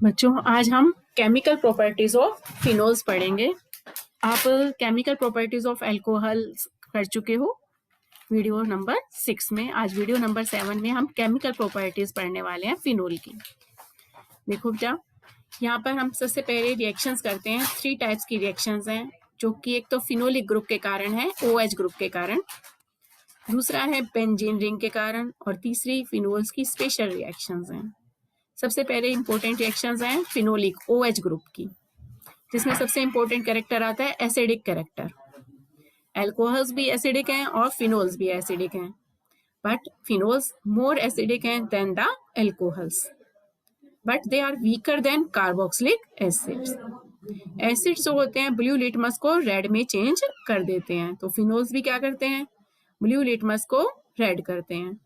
बच्चों आज हम केमिकल प्रॉपर्टीज ऑफ फिनोल्स पढ़ेंगे। आप केमिकल प्रॉपर्टीज ऑफ अल्कोहल कर चुके हो वीडियो नंबर 6 में। आज वीडियो नंबर 7 में हम केमिकल प्रॉपर्टीज पढ़ने वाले हैं फिनोल की। देखो बेटा, यहाँ पर हम सबसे पहले रिएक्शंस करते हैं। 3 टाइप्स की रिएक्शंस हैं, जो कि एक तो फिनोलिक ग्रुप के कारण है, OH ग्रुप के कारण, दूसरा है बेंजीन रिंग के कारण, और तीसरी फिनोल्स की स्पेशल रिएक्शंस हैं। सबसे पहले इंपॉर्टेंट रिएक्शंस हैं फिनोलिक OH ग्रुप की, जिसमें सबसे इंपॉर्टेंट कैरेक्टर आता है एसिडिक कैरेक्टर। अल्कोहल्स भी एसिडिक हैं और फिनोल्स भी एसिडिक हैं, बट फिनोल्स मोर एसिडिक हैं than the alcohols, but they are weaker than carboxylic acids. Acids जो होते हैं ब्लू लिटमस को रेड में चेंज कर देते हैं, तो फिनोल्स भी क्या करते हैं, ब्लू लिटमस को रेड करते हैं,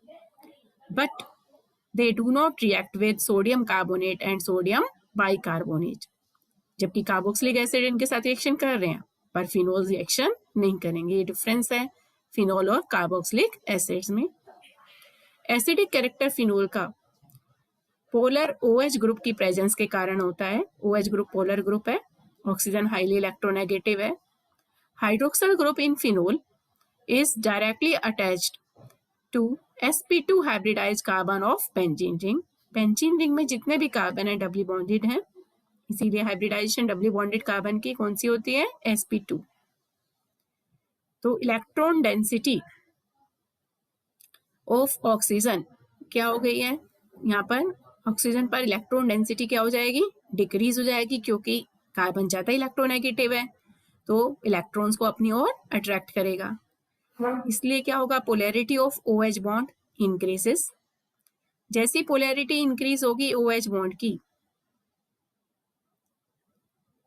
but they do not react with sodium carbonate and sodium bicarbonate। जबकि कार्बोक्सिलिक एसिड इनके साथ रिएक्शन कर रहे हैं, पर फिनोल रिएक्शन नहीं करेंगे। ये डिफरेंस है फिनोल और कार्बोक्सिलिक एसिड्स में। एसिडिक कैरेक्टर फिनोल का पोलर OH ग्रुप की प्रेजेंस के कारण होता है। OH ग्रुप पोलर ग्रुप है, ऑक्सीजन हाईली इलेक्ट्रोनेगेटिव है। Hydroxyl group in phenol is directly attached to sp2 hybridized carbon of benzene ring। Benzene ring में जितने भी कार्बन है डबली बॉन्डेड हैं, इसीलिए हाइब्रिडाइजेशन डबली बॉन्डेड कार्बन की कौन सी होती है, sp2। तो इलेक्ट्रॉन डेंसिटी ऑफ ऑक्सीजन क्या हो गई है, यहाँ पर ऑक्सीजन पर इलेक्ट्रॉन डेंसिटी क्या हो जाएगी, डिक्रीज हो जाएगी, क्योंकि कार्बन ज्यादा इलेक्ट्रोनेगेटिव है तो इलेक्ट्रॉन्स को अपनी ओर अट्रैक्ट करेगा। इसलिए क्या होगा, polarity of OH bond increases. जैसी पोलैरिटी इंक्रीज होगी OH बॉन्ड की,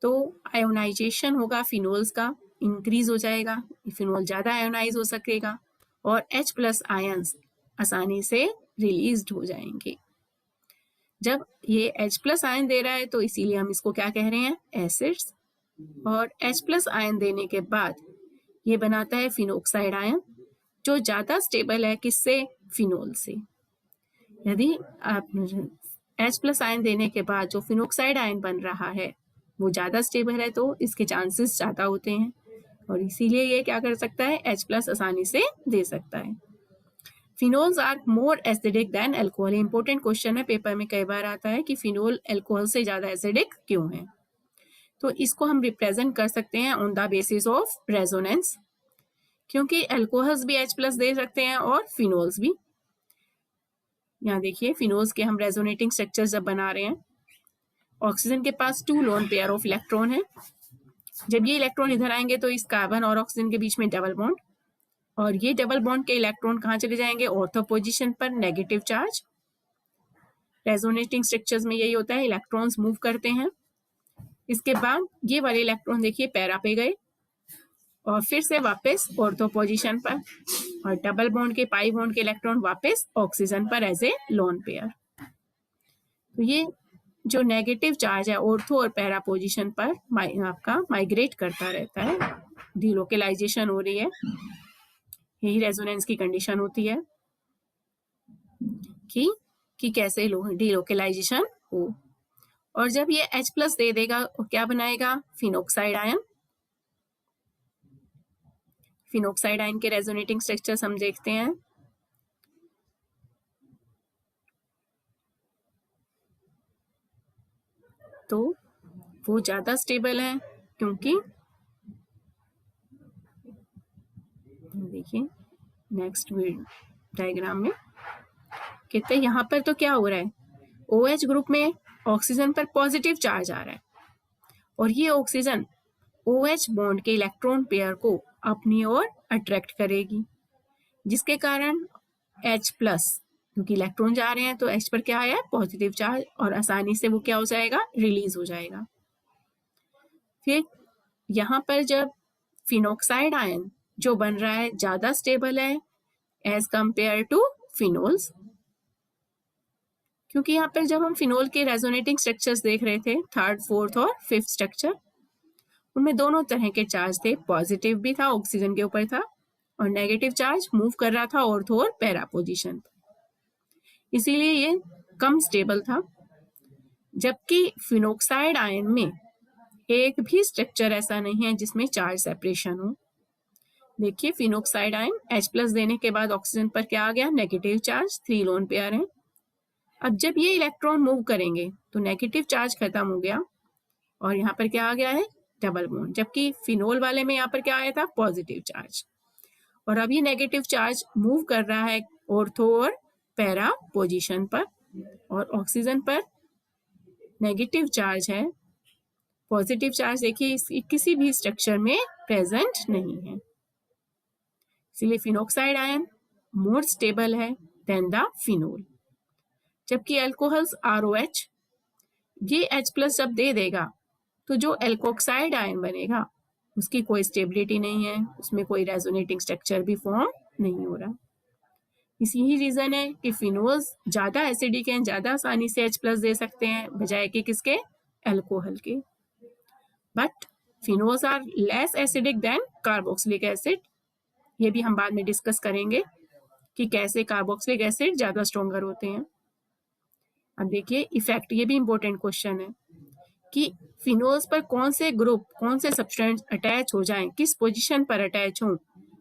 तो आयोनाइजेशन होगा फिनोल्स का, इंक्रीज हो जाएगा, फिनोल ज्यादा आयोनाइज हो सकेगा और H+ आयंस आसानी से रिलीज हो जाएंगे। जब ये H+ आयन दे रहा है तो इसीलिए हम इसको क्या कह रहे हैं, एसिड्स। और H+ आयन देने के बाद ये बनाता है फिनोक्साइड आयन, जो ज्यादा स्टेबल है किससे, फिनोल से। यदि आप H+ आयन देने के बाद जो फिनोक्साइड आयन बन रहा है वो ज्यादा स्टेबल है, तो इसके चांसेस ज्यादा होते हैं, और इसीलिए ये क्या कर सकता है, H+ आसानी से दे सकता है। Phenols are more acidic than alcohol. Important question है, पेपर में कई बार आता है कि फिनोल अल्कोहल से ज्यादा एसिडिक क्यों है। तो इसको हम रिप्रेजेंट कर सकते हैं on the basis of resonance, क्योंकि अल्कोहल्स भी H+ दे सकते हैं और फिनोल्स भी। यहाँ देखिए, फिनोल्स के हम रेजोनेटिंग स्ट्रक्चर जब बना रहे हैं, ऑक्सीजन के पास 2 लोन पेयर ऑफ इलेक्ट्रॉन है। जब ये इलेक्ट्रॉन इधर आएंगे तो इस कार्बन और ऑक्सीजन के बीच में डबल बॉन्ड, और ये डबल बॉन्ड के इलेक्ट्रॉन कहाँ चले जाएंगे, ऑर्थो पोजीशन पर, नेगेटिव चार्ज। रेजोनेटिंग स्ट्रक्चर्स में यही होता है, इलेक्ट्रॉन्स मूव करते हैं। इसके बाद ये वाले इलेक्ट्रॉन देखिए पैरा पे गए और फिर से वापस ऑर्थो पोजीशन पर, और डबल बॉन्ड के पाई बॉन्ड के इलेक्ट्रॉन वापस ऑक्सीजन पर एज ए लोन पेयर। तो ये जो नेगेटिव चार्ज है ऑर्थो और पैरा पोजीशन पर आपका माइग्रेट करता रहता है, डीलोकेलाइजेशन हो रही है। यही रेजोनेंस की कंडीशन होती है कि कैसे डीलोकेलाइजेशन हो। और जब ये H+ दे देगा तो क्या बनाएगा, फिनोक्साइड आयन। फिनोक्साइड आयन के रेजोनेटिंग स्ट्रक्चर्स हम देखते हैं। तो वो ज्यादा स्टेबल है, क्योंकि देखिए नेक्स्ट डायग्राम में कहते हैं, यहाँ पर तो क्या हो रहा है, OH ग्रुप में ऑक्सीजन पर पॉजिटिव चार्ज आ रहा है, और ये ऑक्सीजन OH बॉन्ड के इलेक्ट्रॉन पेयर को अपनी ओर अट्रैक्ट करेगी, जिसके कारण H+, क्योंकि इलेक्ट्रॉन जा रहे हैं तो H पर क्या आया है, पॉजिटिव चार्ज, और आसानी से वो क्या हो जाएगा, रिलीज हो जाएगा। फिर यहाँ पर जब फिनोक्साइड आयन जो बन रहा है ज्यादा स्टेबल है एज कंपेयर टू फिनोल्स, क्योंकि यहाँ पर जब हम फिनोल के रेजोनेटिंग स्ट्रक्चर्स देख रहे थे, 3rd, 4th और 5th स्ट्रक्चर, उनमें दोनों तरह के चार्ज थे, पॉजिटिव भी था, ऑक्सीजन के ऊपर था, और नेगेटिव चार्ज मूव कर रहा था ऑर्थो और पैरा पोजीशन पर, इसीलिए ये कम स्टेबल था। जबकि फिनोक्साइड आयन में एक भी स्ट्रक्चर ऐसा नहीं है जिसमें चार्ज सेपरेशन हो। देखिए फिनोक्साइड आयन H+ देने के बाद ऑक्सीजन पर क्या आ गया, नेगेटिव चार्ज, 3 लोन पेयर है। अब जब ये इलेक्ट्रॉन मूव करेंगे तो नेगेटिव चार्ज खत्म हो गया और यहाँ पर क्या आ गया है, डबल बॉन्ड, जबकि फिनोल वाले में यहाँ पर क्या आया था, पॉजिटिव चार्ज। और अब ये नेगेटिव चार्ज मूव कर रहा है ऑर्थो और पैरा पोजीशन पर, और ऑक्सीजन पर नेगेटिव चार्ज है, पॉजिटिव चार्ज देखिए किसी भी स्ट्रक्चर में प्रेजेंट नहीं है। इसलिए फिनोक्साइड आयन मोर स्टेबल है देन द फिनोल। जबकि अल्कोहल्स ROH ये H+ जब दे देगा तो जो एल्कोक्साइड आयन बनेगा उसकी कोई स्टेबिलिटी नहीं है, उसमें कोई रेजोनेटिंग स्ट्रक्चर भी फॉर्म नहीं हो रहा। इसी ही रीजन है कि फिनोल्स ज्यादा एसिडिक हैं, ज्यादा आसानी से H+ दे सकते हैं बजाय कि किसके, अल्कोहल के। But phenols are less acidic than carboxylic acid. ये भी हम बाद में डिस्कस करेंगे कि कैसे कार्बोक्सिलिक एसिड ज्यादा स्ट्रॉन्गर होते हैं। अब देखिए इफेक्ट, ये भी इंपॉर्टेंट क्वेश्चन है कि फिनोल्स पर कौन से ग्रुप, कौन से सब्सटेंस अटैच हो जाएं, किस पोजीशन पर अटैच हों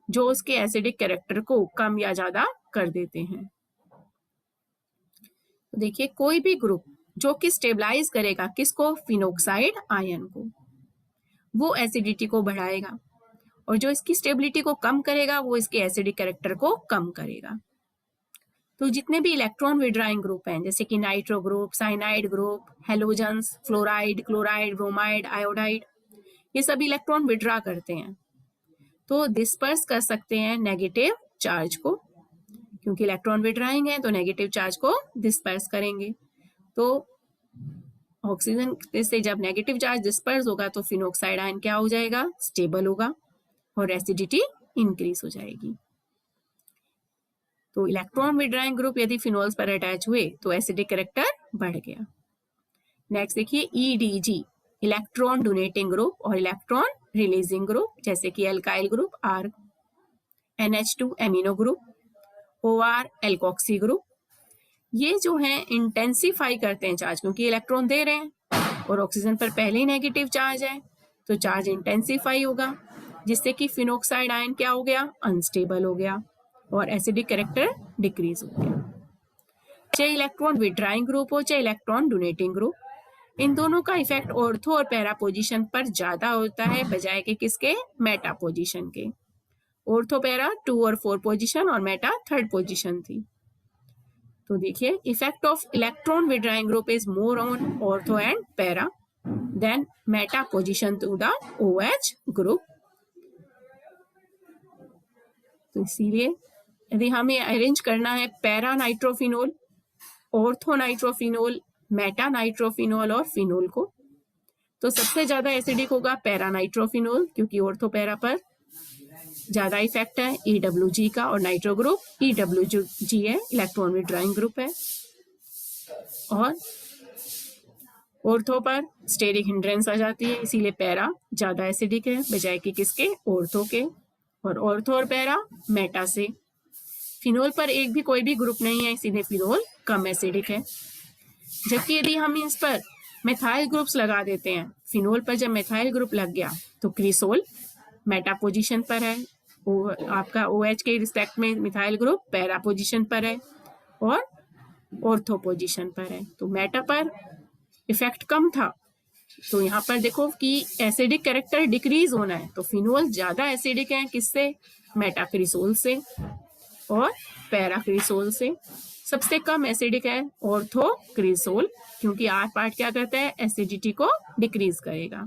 जो उसके एसिडिक कैरेक्टर को कम या ज्यादा कर देते हैं। तो देखिए कोई भी ग्रुप जो कि स्टेबलाइज करेगा किसको, फिनोक्साइड आयन को, वो एसिडिटी को बढ़ाएगा, और जो इसकी स्टेबिलिटी को कम करेगा वो इसके एसिडिक कैरेक्टर को कम करेगा। तो जितने भी इलेक्ट्रॉन विड्राइंग ग्रुप हैं जैसे कि nitro group, cyanide group, halogens, fluoride, chloride, bromide, iodide, ये सभी इलेक्ट्रॉन विड्रा करते हैं तो डिस्पर्स कर सकते हैं नेगेटिव चार्ज को, क्योंकि इलेक्ट्रॉन विड्राइंग है तो नेगेटिव चार्ज को डिस्पर्स करेंगे। तो ऑक्सीजन से जब नेगेटिव चार्ज डिस्पर्स होगा तो फिनोक्साइड आयन क्या हो जाएगा, स्टेबल होगा और एसिडिटी इंक्रीज हो जाएगी। तो इलेक्ट्रॉन विड्राइंग ग्रुप यदि फिनोल्स पर अटैच हुए तो एसिडिक कैरेक्टर बढ़ गया। नेक्स्ट देखिए EDG, इलेक्ट्रॉन डोनेटिंग ग्रुप और इलेक्ट्रॉन रिलीजिंग ग्रुप, जैसे कि alkyl group R, NH2 amino group, OR alkoxy group. ये जो है इंटेंसिफाई करते हैं चार्ज, क्योंकि इलेक्ट्रॉन दे रहे हैं और ऑक्सीजन पर पहले ही नेगेटिव चार्ज है तो चार्ज इंटेंसिफाई होगा, जिससे कि फिनोक्साइड आयन क्या हो गया, अनस्टेबल हो गया और एसिडिक कैरेक्टर डिक्रीज हो गया। चाहे इलेक्ट्रॉन विड्राइंग ग्रुप हो चाहे इलेक्ट्रॉन डोनेटिंग ग्रुप, इन दोनों का इफेक्ट ऑर्थो और पैरा पोजीशन पर ज्यादा होता है बजाय के किसके, मेटा पोजीशन के। ऑर्थो पैरा 2 और 4 पोजीशन और मेटा 3rd पोजीशन थी। तो देखिए effect of electron withdrawing group is more on ortho and para than meta position to the OH group. तो इसीलिए यदि हमें अरेंज करना है para nitrophenol, ortho nitrophenol, meta nitrophenol और फिनोल को, तो सबसे ज्यादा एसिडिक होगा पैरा नाइट्रोफिनोल, क्योंकि ऑर्थो पैरा पर ज्यादा इफेक्ट है EWG का, और नाइट्रो ग्रुप EWG है, इलेक्ट्रॉन विड्राइंग ग्रुप है, और ऑर्थो पर स्टेरिक हिंड्रेंस आ जाती है, इसीलिए पैरा ज्यादा एसिडिक है बजाय कि किसके, ऑर्थो के, और ऑर्थो और पैरा मेटा से। फिनोल पर एक भी कोई भी ग्रुप नहीं है, इसीलिए फिनोल कम एसिडिक है। जबकि यदि हम इस पर मेथाइल ग्रुप्स लगा देते हैं, फिनोल पर जब मेथाइल ग्रुप लग गया तो क्रिसोल मेटा पोजीशन पर है, आपका OH के रिस्पेक्ट में मिथाइल ग्रुप पैरा पोजीशन पर है और ऑर्थो पोजीशन पर है। तो मेटा पर इफेक्ट कम था, तो यहाँ पर देखो कि एसिडिक कैरेक्टर डिक्रीज होना है, तो फिनोल ज्यादा एसिडिक है किससे, मेटा क्रिसोल से और पैरा क्रिसोल से। सबसे कम एसिडिक है ऑर्थो क्रिसोल, क्योंकि R पार्ट क्या करता है, एसिडिटी को डिक्रीज करेगा।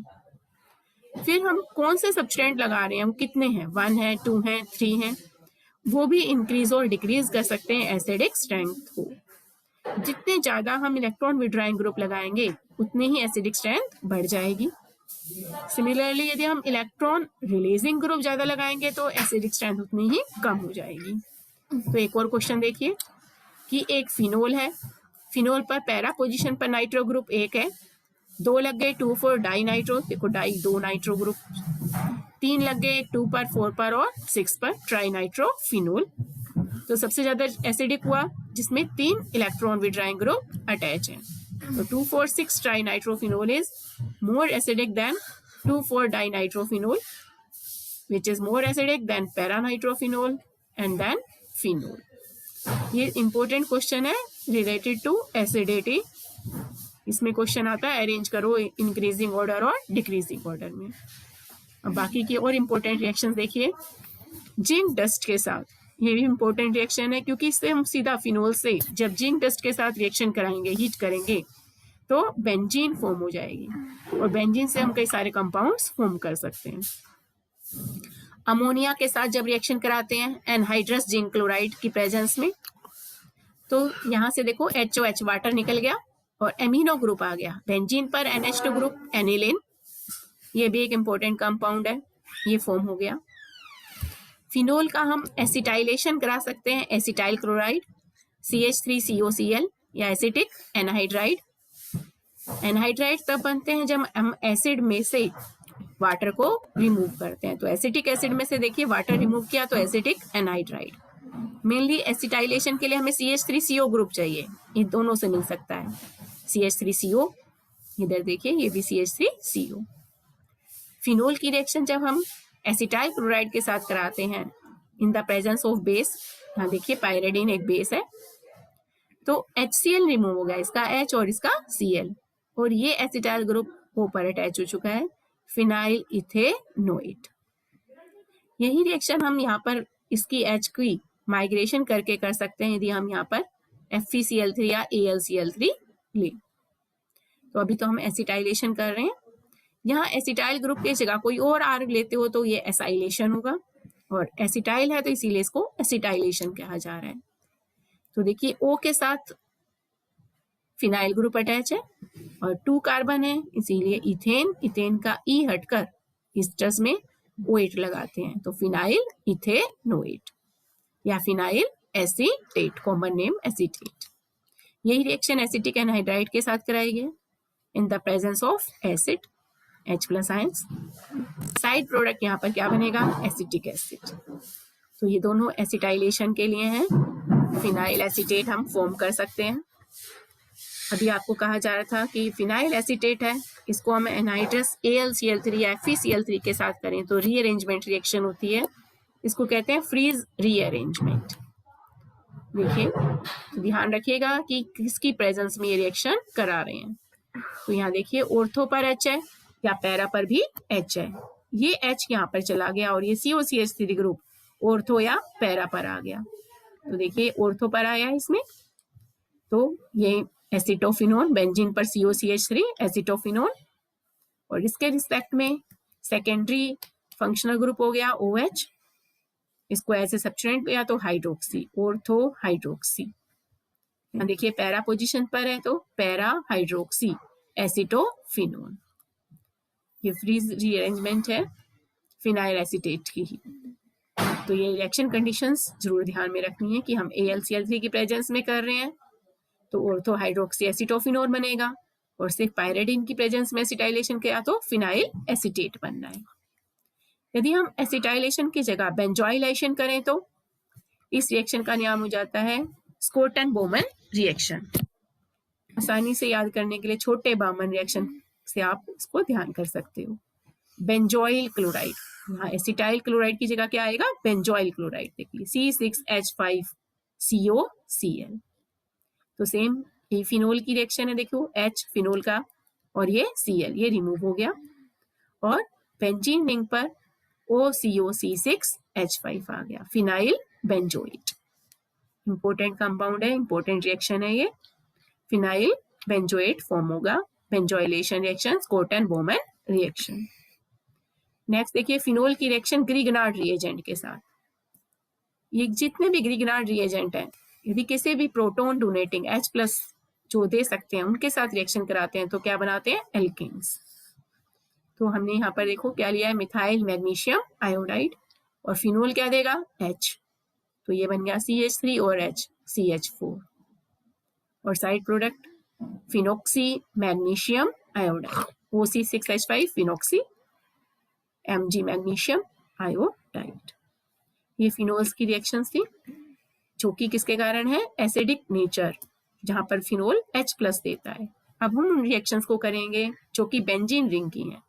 फिर हम कौन से सब्सटेंट लगा रहे हैं, हम कितने हैं, 1 है, 2 है, 3 है, वो भी इंक्रीज और डिक्रीज कर सकते हैं एसिडिक स्ट्रेंथ को। जितने ज्यादा हम इलेक्ट्रॉन विड्राइंग ग्रुप लगाएंगे उतनी ही एसिडिक स्ट्रेंथ बढ़ जाएगी। सिमिलरली यदि हम इलेक्ट्रॉन रिलीजिंग ग्रुप ज्यादा लगाएंगे तो एसिडिक स्ट्रेंथ उतनी ही कम हो जाएगी। तो एक और क्वेश्चन देखिए कि एक फिनोल है, फिनोल पर पैरा पोजीशन पर नाइट्रो ग्रुप 1 है, 2 लग गए 2 4 डाई नाइट्रो, देखो डाई 2 नाइट्रो ग्रुप, 3 लग गए 2 पर 4 पर और 6 पर ट्राई नाइट्रो फिनोल। तो सबसे ज्यादा एसिडिक हुआ जिसमें 3 इलेक्ट्रॉन विड्राइंग ग्रुप अटैच है। तो 2,4,6 trinitrophenol is more acidic than 2,4-dinitrophenol, which is more acidic than paranitrophenol and then phenol. ये इंपॉर्टेंट क्वेश्चन है रिलेटेड टू एसिडिटी. इसमें क्वेश्चन आता है अरेंज करो इंक्रीजिंग ऑर्डर और डिक्रीजिंग ऑर्डर में. अब बाकी की और इम्पोर्टेंट रिएक्शन देखिए. जिंक डस्ट के साथ, ये भी इम्पोर्टेंट रिएक्शन है क्योंकि इससे हम सीधा फिनोल से जब जिंक डस्ट के साथ रिएक्शन कराएंगे, हीट करेंगे, तो बेंजीन फॉर्म हो जाएगी और बेंजीन से हम कई सारे कंपाउंड्स फॉर्म कर सकते हैं. अमोनिया के साथ जब रिएक्शन कराते हैं एनहाइड्रस जिंक क्लोराइड की प्रेजेंस में, तो यहाँ से देखो HOH वाटर निकल गया और एमिनो ग्रुप आ गया. बेंजीन पर NH2 ग्रुप एनिलीन, ये भी एक इम्पोर्टेंट कंपाउंड है, ये फॉर्म हो गया. फिनोल का हम एसिटाइलेशन करा सकते हैं, एसिटाइल क्लोराइड CH3COCl या एसिटिक एनहाइड्राइड. एनहाइड्राइड तब बनते हैं जब हम एसिड में से वाटर को रिमूव करते हैं. तो एसिटिक एसिड में से देखिए वाटर रिमूव किया तो एसिटिक एनहाइड्राइड. मेनली एसिटाइलेशन के लिए हमें CH3CO ग्रुप चाहिए, ये दोनों से मिल सकता है. CH3CO, इधर देखिए ये भी CH3CO. फिनोल की रिएक्शन जब हम एसिटाइल क्लोराइड के साथ कराते हैं in the presence of base, यहाँ देखिए पायरिडीन एक बेस है, तो HCl रिमूव हो गया, इसका H और इसका Cl, और ये एसिटाइल ग्रुप ऊपर अटैच हो चुका है फिनाइल इथेनोएट. यही रिएक्शन हम यहाँ पर इसकी H की माइग्रेशन करके कर सकते हैं यदि हम यहाँ पर FeCl3 या AlCl3 ले. तो अभी तो हम एसिटाइलेशन कर रहे हैं. यहाँ एसिटाइल ग्रुप की जगह कोई और R लेते हो तो ये एसाइलेशन होगा, और एसिटाइल है तो इसीलिए इसको एसिटाइलेशन कहा जा रहा है. तो देखिए O के साथ फिनाइल ग्रुप अटैच है और 2 कार्बन है, इसीलिए इथेन, इथेन का E हटकर इस टस में OH लगाते हैं, तो फिनाइल इथेनोएट या phenyl acetate, common name acetate. यही रिएक्शन एसिटिक एनहाइड्राइड के साथ कराएंगे in the presence of acid H+ ions. Side product यहाँ पर क्या बनेगा, एसिटिक एसिड. तो ये दोनों एसिटाइलेशन के लिए हैं. फिनाइल एसीटेट हम फॉर्म कर सकते हैं. अभी आपको कहा जा रहा था कि फिनाइल एसीटेट है, इसको हम एनहाइड्रस AlCl3 या FeCl3 के साथ करें तो रीअरेंजमेंट रिएक्शन होती है, इसको कहते हैं फ्रीज रीअरेंजमेंट. देखिए तो ध्यान रखिएगा कि किसकी प्रेजेंस में ये रिएक्शन करा रहे हैं. तो यहाँ देखिए ऑर्थो पर H है या पैरा पर भी H है, ये H यहाँ पर चला गया और ये COCH3 ग्रुप ऑर्थो या पैरा पर आ गया. तो देखिए ऑर्थो पर आया इसमें, तो ये एसिटोफिनोन, बेंजीन पर COCH3 एसिटोफिनोन, और इसके रिस्पेक्ट में सेकेंडरी फंक्शनल ग्रुप हो गया OH, इसको ऐसे सब्स्टिट्यूएंट किया तो हाइड्रोक्सी, ऑर्थो हाइड्रोक्सी. यहाँ देखिए पैरा पोजीशन पर है तो पैरा हाइड्रोक्सी एसिटोफिनोन. ये फ्रीज रीअरेंजमेंट है फिनाइल एसीटेट की ही. तो ये रिएक्शन कंडीशंस जरूर ध्यान में रखनी है कि हम AlCl3 की प्रेजेंस में कर रहे हैं तो ऑर्थो हाइड्रोक्सी एसिटोफिनोन बनेगा, और सिर्फ पायरिडीन की प्रेजेंस में एसिटाइलेशन किया तो फिनाइल एसीटेट बनना है. यदि हम एसिटाइलेशन की जगह बेंजोइलेशन करें तो इस रिएक्शन का नाम हो जाता है स्कोटन-बोमन रिएक्शन. आसानी से याद करने के लिए छोटे बामन रिएक्शन से आप इसको ध्यान कर सकते हो. बेंजोइल क्लोराइड, यहाँ एसिटाइल क्लोराइड की जगह क्या आएगा, बेंजोइल क्लोराइड. देखिए C6H5COCl. तो सेम ये फिनोल की रिएक्शन है, देखो H फिनोल का और ये Cl, ये रिमूव हो गया और बेंजीन रिंग पर OCO6H5 आ गया, फिनाइल बेंजोएट. इंपॉर्टेंट कंपाउंड है, इंपॉर्टेंट रिएक्शन है ये. फिनाइल बेंजोएट फॉर्म होगा, बेंजोइलेशन रिएक्शन, स्कोटन-बोमन रिएक्शन. नेक्स्ट देखिए फिनोल की रिएक्शन ग्रिगनार्ड रिएजेंट के साथ. ये जितने भी ग्रिगनार्ड रिएजेंट हैं, यदि किसी भी प्रोटॉन डोनेटिंग H+ जो दे सकते हैं उनके साथ रिएक्शन कराते हैं तो क्या बनाते हैं, एल्केन्स. तो हमने यहाँ पर देखो क्या लिया है, मिथाइल मैग्नीशियम आयोडाइड, और फिनोल क्या देगा, H. तो ये बन गया CH3 और H, CH4. और side product phenoxy magnesium iodide, OC6H5 phenoxy, Mg magnesium iodide. ये फिनोल्स की रिएक्शंस थी जो कि किसके कारण है, एसिडिक नेचर, जहां पर फिनोल H+ देता है. अब हम उन रिएक्शंस को करेंगे जो कि बेंजीन रिंग की हैं,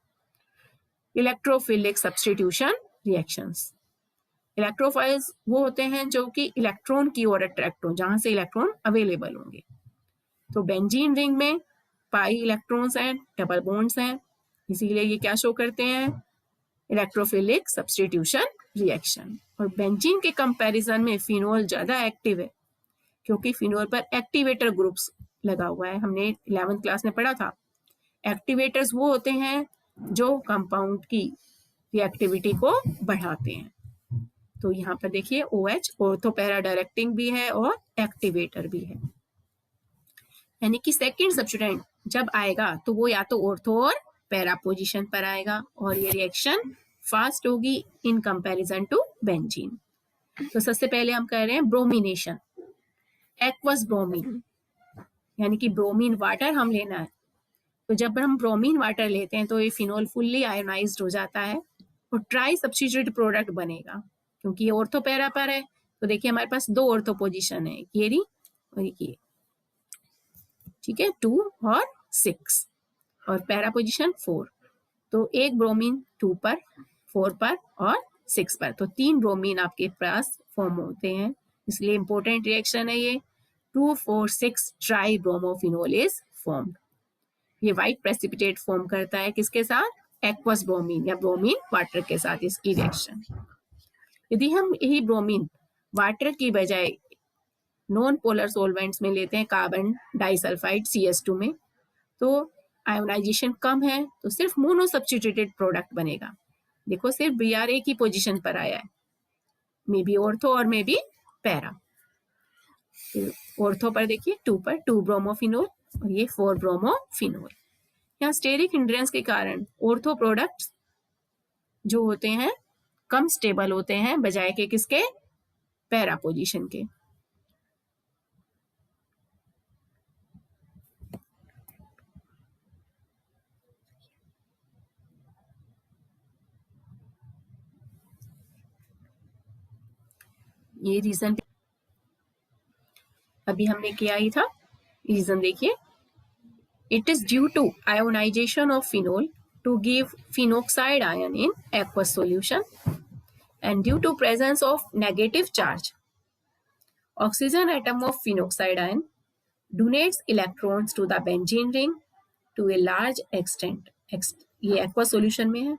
इलेक्ट्रोफिलिक सब्स्टिट्यूशन रिएक्शंस। इलेक्ट्रोफाइल्स वो होते हैं जो कि इलेक्ट्रॉन की ओर अट्रैक्ट हो, जहां से इलेक्ट्रॉन अवेलेबल होंगे। तो बेंजीन रिंग में पाई इलेक्ट्रॉन्स हैं, डबल बॉन्ड्स हैं, इसीलिए ये क्या शो करते हैं, इलेक्ट्रोफिलिक सब्स्टिट्यूशन रिएक्शन। और बेंजीन के कंपैरिजन में फिनोल ज्यादा एक्टिव है, क्योंकि फिनोल पर एक्टिवेटर ग्रुप्स लगा हुआ है। हमने 11th क्लास में पढ़ा था, एक्टिवेटर्स वो होते हैं जो कंपाउंड की रिएक्टिविटी को बढ़ाते हैं। तो यहाँ पर देखिए OH ऑर्थो पैरा डायरेक्टिंग भी है और एक्टिवेटर भी है, यानी कि सेकंड सब्स्टिट्यूएंट जब आएगा तो वो या तो ऑर्थो और पैरा पोजीशन पर आएगा और ये रिएक्शन फास्ट होगी इन कंपैरिजन टू बेंजीन। तो सबसे पहले हम कर रहे हैं ब्रोमिनेशन, एक्वस ब्रोमीन, यानी कि ब्रोमीन वाटर हम लेना है। तो जब हम ब्रोमीन वाटर लेते हैं तो ये फिनोल फुल्ली आयोनाइज्ड हो जाता है और ट्राई सब्स्टिट्यूट प्रोडक्ट बनेगा, क्योंकि ये ऑर्थो पैरा पर है। तो देखिए हमारे पास दो ऑर्थो पोजीशन है, ये रही और ये, ठीक है, 2 और 6, और पैरा पोजीशन 4। तो एक ब्रोमीन 2 पर, 4 पर और 6 पर, तो 3 ब्रोमीन आपके पास फॉर्म होते हैं, इसलिए इंपॉर्टेंट रिएक्शन है ये। 2,4,6 ट्राई ब्रोमोफिनोल इज फॉर्म्ड। ये व्हाइट प्रेसिपिटेट फॉर्म करता है किसके साथ, एक्वस ब्रोमीन या ब्रोमीन वाटर के साथ इसकी रिएक्शन। यदि हम यही ब्रोमीन वाटर की बजाय नॉन पोलर सॉल्वेंट्स में लेते हैं, कार्बन डाइसल्फाइड CH2 में, तो आयोनाइजेशन कम है तो सिर्फ मोनो सब्स्टिट्यूटेड प्रोडक्ट बनेगा। देखो सिर्फ Br एक ही पोजीशन पर आया है, मे बी ऑर्थो और मे बी पैरा। ऑर्थो पर देखिए 2 पर 2 ब्रोमोफिनोल और ये 4 ब्रोमोफिनोल। यहाँ स्टेरिक हिंड्रेंस के कारण ऑर्थो प्रोडक्ट्स जो होते हैं कम स्टेबल होते हैं बजाय के किसके, पैरा पोजीशन के। ये रीजन अभी हमने किया ही था, रीजन देखिए, it is due to ionization of phenol to give phenoxide ion in aqueous solution and due to presence of negative charge. Oxygen atom of phenoxide ion donates electrons to the benzene ring to a large extent. ये aqueous solution में है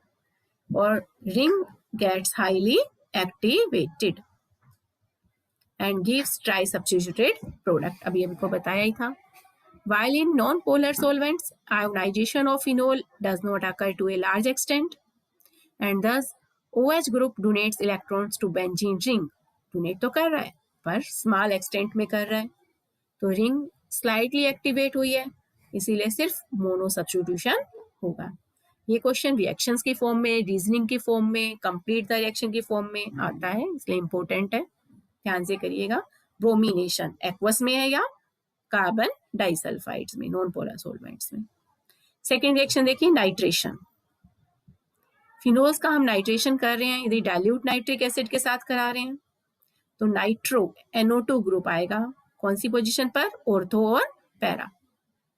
और ring gets highly activated and gives tri-substituted product. अभी आपको बताया ही था। While in non-polar solvents, ionization of phenol does not occur to a large extent, and thus OH group donates electrons to benzene ring. Donate तो कर रहा है पर small extent में कर रहा है, तो ring slightly activate हुई है, इसीलिए सिर्फ मोनो सब्स्टिट्यूशन होगा। ये क्वेश्चन रिएक्शंस की फॉर्म में, रीजनिंग की फॉर्म में, कंप्लीट द रिएक्शन की फॉर्म में आता है, इसलिए इंपॉर्टेंट है, ध्यान से करिएगा। ब्रोमिनेशन एक्वस में है या कार्बन डाइसल्फाइड्स में, नॉन पोलर सॉल्वेंट्स में। सेकेंड रिएक्शन देखिए, नाइट्रेशन। फिनोल्स का हम नाइट्रेशन कर रहे हैं, यदि डाइल्यूट नाइट्रिक एसिड के साथ करा रहे हैं तो नाइट्रो NO2 ग्रुप आएगा, कौन सी पोजीशन पर, ऑर्थो और पैरा।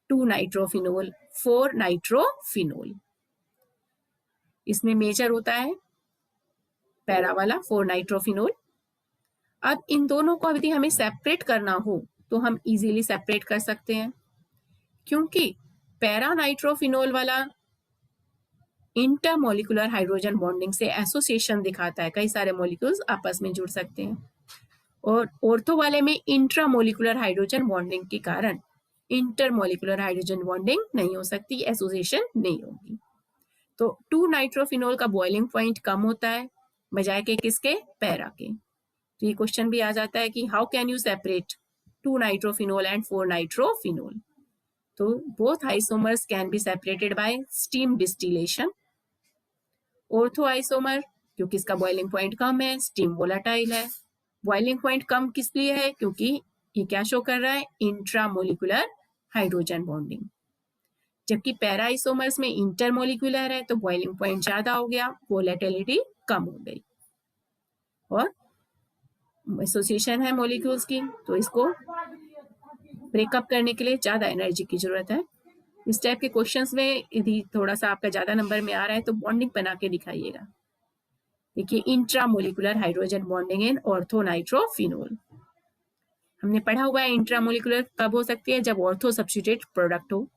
2 नाइट्रोफिनोल, 4 नाइट्रोफिनोल, इसमें मेजर होता है पैरा वाला 4 नाइट्रोफिनोल। अब इन दोनों को यदि हमें सेपरेट करना हो तो हम इजीली सेपरेट कर सकते हैं, क्योंकि पैरा नाइट्रोफिनोल वाला इंटरमोलिकुलर हाइड्रोजन बॉन्डिंग से एसोसिएशन दिखाता है, कई सारे मॉलिक्यूल्स आपस में जुड़ सकते हैं, और ऑर्थो वाले में इंट्रामोलिकुलर हाइड्रोजन बॉन्डिंग के कारण इंटरमोलिकुलर हाइड्रोजन बॉन्डिंग नहीं हो सकती, एसोसिएशन नहीं होगी। तो 2 नाइट्रोफिनोल का बॉइलिंग पॉइंट कम होता है बजाय के किसके, पैरा के। तो ये क्वेश्चन भी आ जाता है कि how can you separate 2 nitrophenol and 4 nitrophenol. तो both isomers can be separated by steam distillation. Ortho isomer क्योंकि इसका बॉइलिंग पॉइंट कम है, स्टीम वोलाटाइल है। बॉइलिंग पॉइंट कम किस लिए है, क्योंकि ये क्या शो कर रहा है, इंट्रामोलिकुलर हाइड्रोजन बॉन्डिंग। जबकि पैरा आइसोमर्स में इंटरमोलिकुलर है तो बॉइलिंग पॉइंट ज्यादा हो गया, वोलेटिलिटी कम हो गई, और एसोसिएशन है मॉलिक्यूल्स की, तो इसको ब्रेकअप करने के लिए ज्यादा एनर्जी की जरूरत है। इस टाइप के क्वेश्चंस में यदि थोड़ा सा आपका ज़्यादा नंबर में आ रहा है तो बॉन्डिंग बना के दिखाइएगा। देखिए, intramolecular hydrogen bonding in ortho nitrophenol. हमने पढ़ा हुआ है इंट्रामोलिकुलर कब हो सकती है, जब ऑर्थो सब्स्टिट्यूट प्रोडक्ट हो,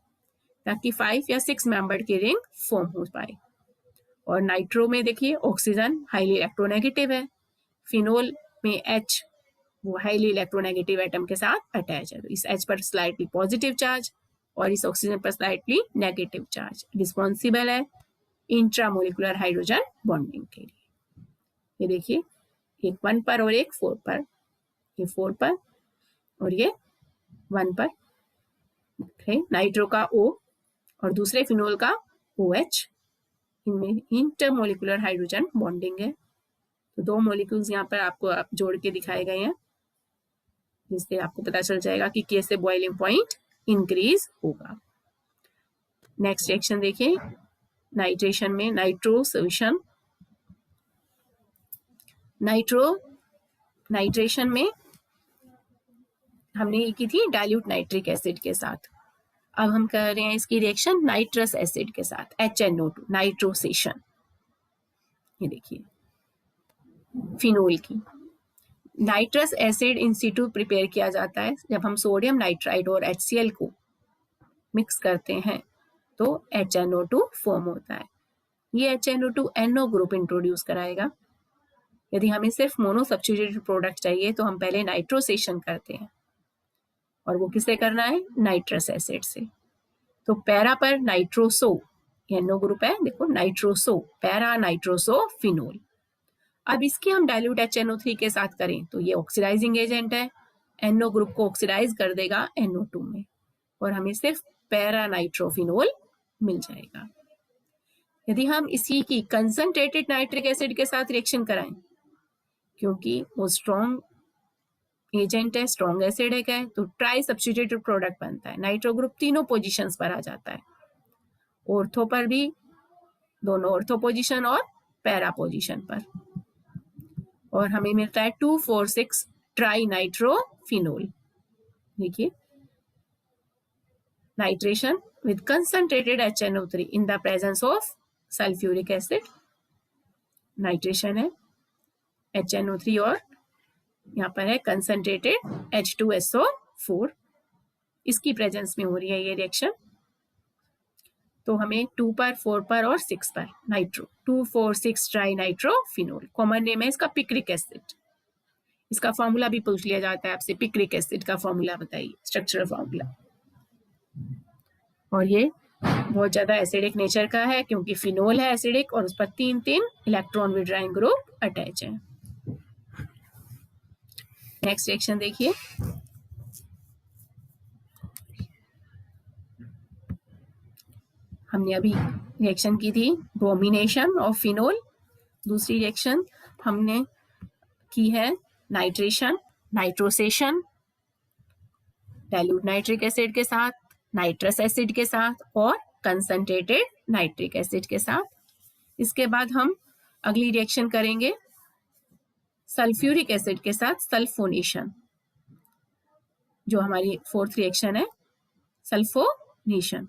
ताकि 5 या 6 मेंबर की रिंग फॉर्म हो पाए। और नाइट्रो में देखिए ऑक्सीजन हाईली इलेक्ट्रोनेगेटिव है, फिनोल में H वो हाईली इलेक्ट्रोनेगेटिव एटम के साथ अटैच है, तो इस H पर स्लाइटली पॉजिटिव चार्ज और इस ऑक्सीजन पर स्लाइटली नेगेटिव चार्ज रिस्पॉन्सिबल है इंट्रामोलिकुलर हाइड्रोजन बॉन्डिंग के लिए। ये देखिए, एक 1 पर और एक 4 पर, ये 4 पर और ये 1 पर, नाइट्रो का O और दूसरे फिनोल का OH, इनमें इंटरमोलिकुलर हाइड्रोजन बॉन्डिंग है। तो 2 मॉलिक्यूल्स यहाँ पर आपको जोड़ के दिखाए गए हैं, जिससे आपको पता चल जाएगा कि कैसे बॉइलिंग पॉइंट इंक्रीज होगा। नेक्स्ट रिएक्शन देखिए, नाइट्रेशन में नाइट्रो सोल्यूशन। नाइट्रेशन में हमने ये की थी डाइल्यूट नाइट्रिक एसिड के साथ, अब हम कर रहे हैं इसकी रिएक्शन नाइट्रस एसिड के साथ, HNO2 नाइट्रोसेशन। ये देखिए फिनोल की nitrous acid in Situ prepare किया जाता है जब हम सोडियम नाइट्राइड और HCl को मिक्स करते हैं तो HNO2 फॉर्म होता है। ये HNO2 NO ग्रुप इंट्रोड्यूस कराएगा। यदि हमें सिर्फ मोनो सब्स्टिट्यूटेड प्रोडक्ट चाहिए तो हम पहले नाइट्रोसेशन करते हैं, और वो किससे करना है, नाइट्रस एसिड से। तो पैरा पर नाइट्रोसो, NO ग्रुप है, देखो नाइट्रोसो, पैरा नाइट्रोसो फिनोल। अब इसके हम डाइल्यूट HNO3 के साथ करें तो ये ऑक्सीडाइजिंग एजेंट है, NO ग्रुप को ऑक्सीडाइज कर देगा NO2 में, और हमें सिर्फ पैरा नाइट्रोफिनोल मिल जाएगा। यदि हम इसी की कंसंट्रेटेड नाइट्रिक एसिड के साथ रिएक्शन कराएं, क्योंकि वो स्ट्रॉन्ग एजेंट है, स्ट्रॉन्ग एसिड है, तो ट्राई सब्स्टिट्यूटेड प्रोडक्ट बनता है। नाइट्रो ग्रुप तीनों पोजीशंस पर आ जाता है, ऑर्थो पर भी, दोनों ऑर्थो पोजीशन और पैरा पोजीशन पर, और हमें मिलता है 2,4,6 ट्राई नाइट्रोफिनोल। देखिए, nitration with concentrated HNO3 in the presence of sulfuric acid, nitration है HNO3 और यहाँ पर है कंसंट्रेटेड H2SO4, इसकी प्रेजेंस में हो रही है ये रिएक्शन। तो हमें 2 पर, 4 पर और 6 पर nitro 2,4,6 try nitrophenol, common name है इसका पिक्रिक एसिड। इसका फॉर्मूला भी पूछ लिया जाता है आपसे, पिक्रिक एसिड का फॉर्मूला बताइए, स्ट्रक्चरल फॉर्मूला। और ये बहुत ज्यादा एसिडिक नेचर का है क्योंकि फिनोल है एसिडिक और उस पर 3 इलेक्ट्रॉन विड्रॉइंग ग्रुप अटैच है। नेक्स्ट रिएक्शन देखिए, हमने अभी रिएक्शन की थी ब्रोमिनेशन ऑफ फिनोल, दूसरी रिएक्शन हमने की है नाइट्रेशन, नाइट्रोसेशन डाइल्यूट नाइट्रिक एसिड के साथ, नाइट्रस एसिड के साथ और कंसंट्रेटेड नाइट्रिक एसिड के साथ। इसके बाद हम अगली रिएक्शन करेंगे सल्फ्यूरिक एसिड के साथ, सल्फोनेशन, जो हमारी 4th रिएक्शन है, सल्फोनेशन।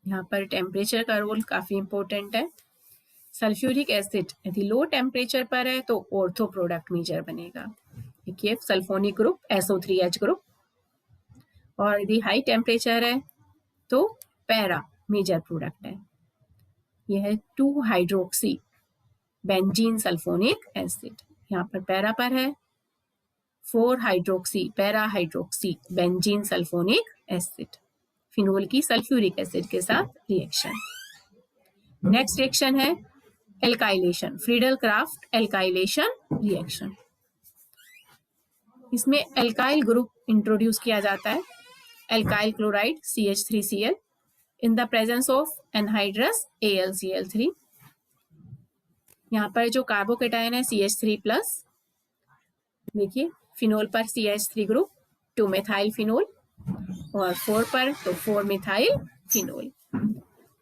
यहाँ पर टेम्परेचर का रोल काफी इंपॉर्टेंट है। सल्फ्यूरिक एसिड यदि लो टेम्परेचर पर है तो ऑर्थो प्रोडक्ट मेजर बनेगा, देखिए सल्फोनिक ग्रुप SO3H ग्रुप, और यदि हाई टेम्परेचर है तो पैरा मेजर प्रोडक्ट है, यह है 2 हाइड्रोक्सी बेंजीन सल्फोनिक एसिड। यहाँ पर पैरा पर है 4 hydroxy para hydroxy benzene sulphonic acid, phenol की सल्फ्यूरिक एसिड के साथ रिएक्शन। नेक्स्ट रिएक्शन है alkylation, Friedel craft alkylation reaction. इसमें एल्काइल ग्रुप इंट्रोड्यूस किया जाता है, alkyl chloride CH3Cl in the presence of anhydrous AlCl3। यहाँ पर जो कार्बोकेटायन है CH3+, देखिए फिनोल पर CH3 ग्रुप 2 मेथाइल फिनोल, और 4 पर तो 4 मिथाइल फिनोल।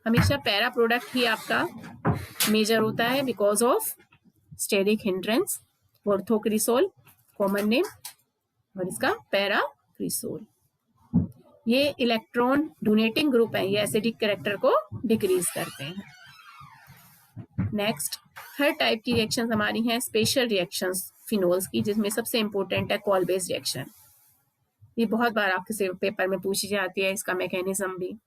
हमेशा पैरा प्रोडक्ट ही आपका मेजर होता है because of steric hindrance. Ortho cresol common name, और इसका पैरा क्रिसोल. ये इलेक्ट्रॉन डोनेटिंग ग्रुप है, ये एसिडिक कैरेक्टर को डिक्रीज करते हैं. नेक्स्ट थर्ड टाइप की रिएक्शन हमारी हैं स्पेशल रिएक्शंस फिनोल्स की, जिसमें सबसे इंपॉर्टेंट है कॉल बेस्ड रिएक्शन. ये बहुत बार आपके पेपर में पूछी जाती है, इसका मैकेनिज्म भी.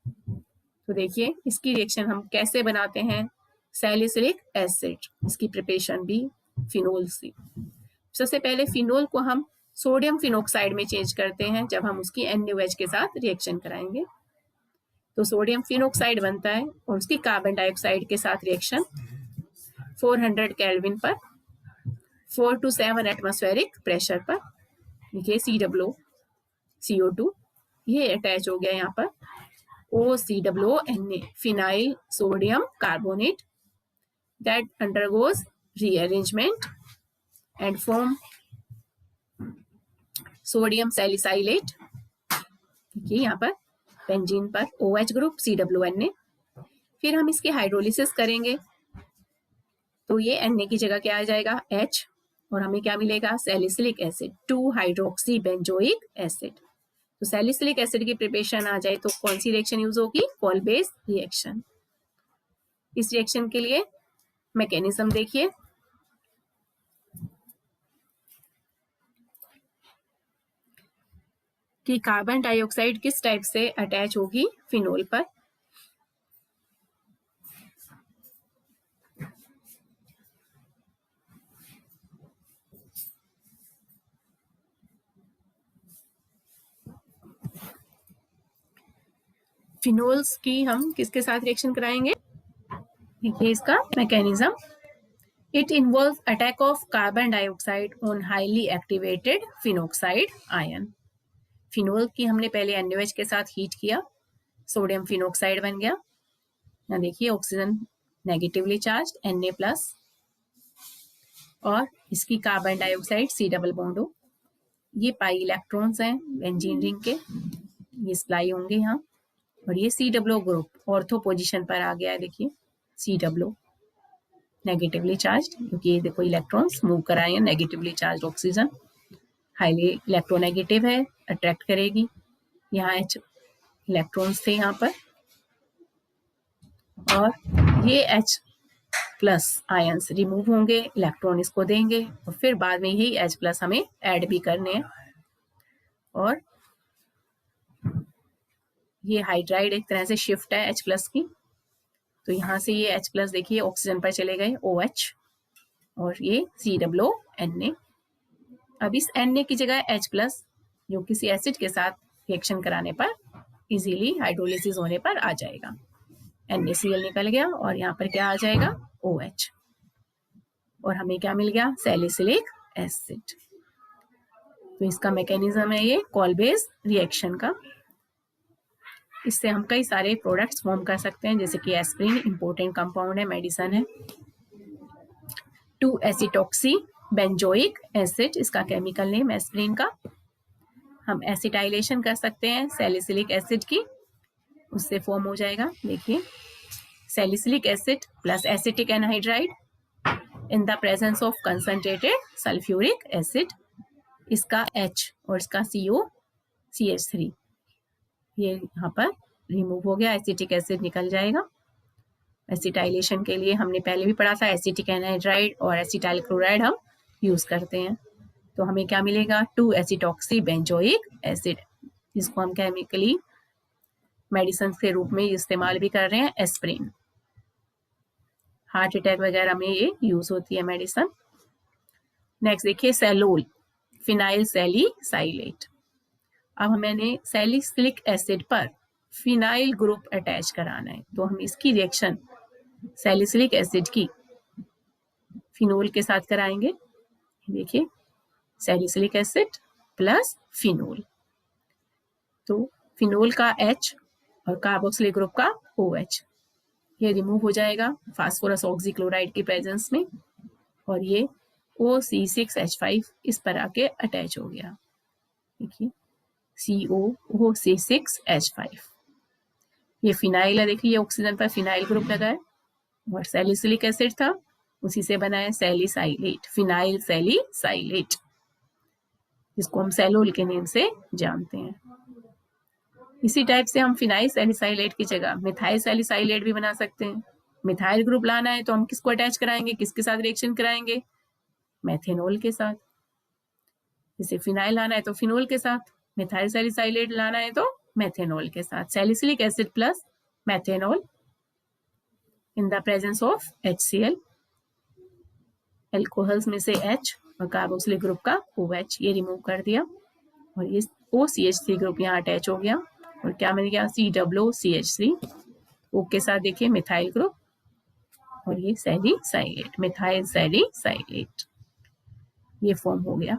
तो देखिए इसकी रिएक्शन हम कैसे बनाते हैं. सैलिसिलिक एसिड, इसकी प्रिपरेशन भी फिनोल से. सबसे पहले फिनोल को हम सोडियम फिनोक्साइड में चेंज करते हैं जब हम उसकी NaOH के साथ रिएक्शन कराएंगे. तो सोडियम फिनोक्साइड बनता है और उसकी कार्बन डाइऑक्साइड के साथ रिएक्शन 400 केल्विन पर 4 to 7 एटमॉस्फेरिक प्रेशर पर. देखिए COO2 ये अटैच हो गया यहाँ पर OCONA, phenyl sodium carbonate, that undergoes rearrangement and form sodium salicylate. देखिए यहाँ पर बेंजीन पर OH ग्रुप COONA. फिर हम इसकी हाइड्रोलिसिस करेंगे तो ये Na की जगह क्या आ जाएगा H, और हमें क्या मिलेगा salicylic acid 2 hydroxy benzoic acid. तो सैलिसिलिक एसिड की प्रिपरेशन आ जाए तो कौन सी रिएक्शन यूज होगी, कॉल बेस्ड रिएक्शन. इस रिएक्शन के लिए मैकेनिज्म देखिए. कि कार्बन डाइऑक्साइड किस टाइप से अटैच होगी फिनोल पर. फिनोल्स की हम किसके साथ रिएक्शन कराएंगे. देखिए इसका mechanism. It involve attack of carbon dioxide on highly activated phenoxide ion. Phenol की हमने पहले NaOH के साथ हीट किया, सोडियम फिनोक्साइड बन गया. यहाँ देखिए ऑक्सीजन नेगेटिवली चार्ज Na+, और इसकी carbon dioxide C double bond हो. ये पाई इलेक्ट्रॉन्स हैं बेंजीन रिंग के, ये सप्लाई होंगे यहाँ. और ये COO ग्रुप ऑर्थो पोजीशन पर आ गया है. देखिए COO नेगेटिवली चार्ज, क्योंकि ये देखो इलेक्ट्रॉन्स मूव कराए हैं. Negatively charge oxygen highly electronegative है, अट्रैक्ट करेगी. यहाँ H इलेक्ट्रॉन्स थे यहाँ पर, और ये H प्लस आयंस रिमूव होंगे, इलेक्ट्रॉन इसको देंगे, और फिर बाद में यही H प्लस हमें ऐड भी करने हैं. और ये हाइड्राइड एक तरह से शिफ्ट है H प्लस की. तो यहाँ से ये H प्लस देखिए ऑक्सीजन पर चले गए OH, और ये COONA. अब इस Na की जगह H प्लस जो किसी एसिड के साथ रिएक्शन कराने पर इजीली हाइड्रोलिसिस होने पर आ जाएगा. NaCl निकल गया और यहाँ पर क्या आ जाएगा OH, और हमें क्या मिल गया सैलिसिलिक एसिड. तो इसका मैकेनिज्म है ये कॉल बेस्ड रिएक्शन का. इससे हम कई सारे प्रोडक्ट्स फॉर्म कर सकते हैं, जैसे कि एस्प्रिन इंपॉर्टेंट कंपाउंड है, मेडिसिन है. 2 एसिटॉक्सी बेंजोइक एसिड, इसका केमिकल नेम एस्प्रिन का. हम एसिटाइलेशन कर सकते हैं सैलिसिलिक एसिड की, उससे फॉर्म हो जाएगा. देखिए salicylic acid plus acetic anhydride in the presence of concentrated sulphuric acid. इसका H और इसका CO CH3 ये यहाँ पर रिमूव हो गया, एसिटिक एसिड निकल जाएगा. एसिटाइलेशन के लिए हमने पहले भी पढ़ा था एसिटिक एनहाइड्राइड और एसिटाइल क्लोराइड हम यूज करते हैं. तो हमें क्या मिलेगा 2 एसिटॉक्सी बेंजोइक एसिड, जिसको हम केमिकली मेडिसिन के रूप में इस्तेमाल भी कर रहे हैं. एस्प्रिन हार्ट अटैक वगैरह में ये यूज होती है मेडिसिन. नेक्स्ट देखिए सेलोल फिनाइल सैलिसाइलेट. अब मैंने सैलिसिलिक एसिड पर फिनाइल ग्रुप अटैच कराना है, तो हम इसकी रिएक्शन सैलिसिलिक एसिड की फिनोल के साथ कराएंगे. देखिए सैलिसिलिक एसिड प्लस फिनोल, तो फिनोल का H और कार्बोक्सिलिक ग्रुप का OH ये रिमूव हो जाएगा फास्फोरस ऑक्सीक्लोराइड की प्रेजेंस में, और ये OC6H5 इस पर आके अटैच हो गया. देखिए COOC6H5. ये फिनाइल है, देखिए ये ऑक्सीजन पर फिनाइल ग्रुप लगा है और सैलिसिलिक एसिड था, उसी से बना है सैलिसाइलेट, फिनाइल सैलिसाइलेट, जिसको हम सैलोल के नेम से जानते हैं। इसी टाइप से हम फिनाइल सैलिसाइलेट की जगह मिथाइल सैलिसाइलेट भी बना सकते हैं। मिथाइल ग्रुप लाना है तो हम किसको अटैच कराएंगे, किसके साथ रिएक्शन कराएंगे, मेथेनॉल के साथ। जैसे फिनाइल लाना है तो फिनोल के साथ, मिथाइल सैलिसाइलेट लाना है तो मेथेनॉल के साथ, salicylic acid plus methanol in the presence of HCl, alcohols में से H और कार्बोक्सिलिक ग्रुप का OH ये रिमूव कर दिया और ये OCH3 ग्रुप यहाँ अटैच हो गया और क्या मिल गया, COOCH3। O के साथ देखिए मिथाइल ग्रुप और ये सैलिसाइलेट, मिथाइल सैलिसाइलेट, ये फॉर्म हो गया।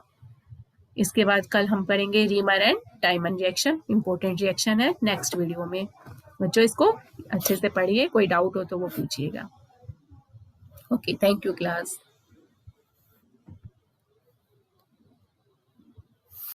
इसके बाद कल हम पढ़ेंगे reamer and diamond reaction, important reaction है, नेक्स्ट वीडियो में। बच्चों इसको अच्छे से पढ़िए, कोई डाउट हो तो वो पूछिएगा। Okay, thank you class.